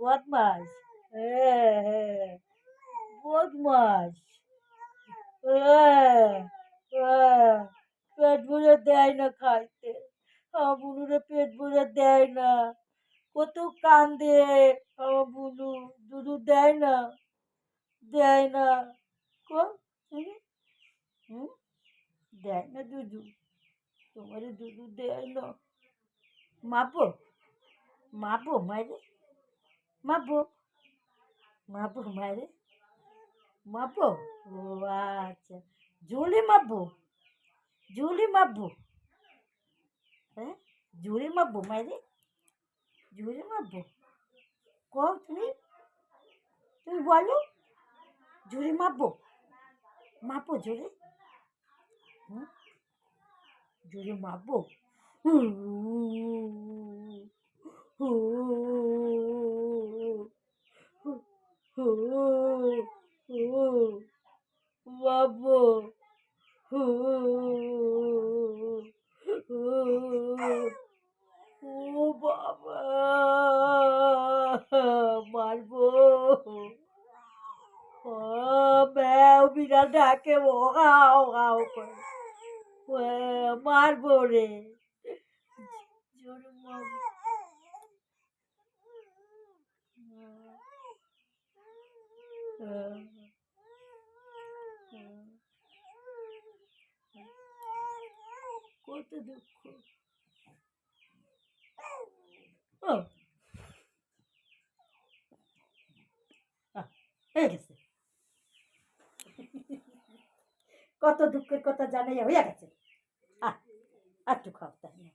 বদমাস। হ্যাঁ, হ্যাঁ, বদমাস। হ্যাঁ, হ্যাঁ, পেট ভরে দেয় না খাইতে। আমার বুনুরে পেট ভরে দেয় না। কত কান্দে আমার বুনু, দুধু দেয় না, দেয় না। কো শুনি, হুম, দেয় না দুধু, তোমারে দুধু দেয় না। মাপো, মাপো মায়েরে, মাপো, মাপো মায়েরে, মাপো। ও আচ্ছা, ঝুলি মাপবো, ঝুলি মাপবো, হ্যাঁ, ঝুলি মাপবো মায়েরে, ঝুলি মাপবো। কও তুমি, তুমি বলো, ঝুলি মাপবো, মাপো ঝুলি, হুম, ঝুলি মাপবো। হু, হু, হু, হু, হু, মাপবো। হু, হু, ও বাবা! মারবো। ও ম্যাও বিড়াল ডাকে ও হাও হাও করে। মারবো রে। জোরে মারবো। কত দুঃখ। ও হয়ে গেছে। কত দুঃখের কথা জানাইয়া হইয়া গেছে। আহ, আর একটু খাও তাই না।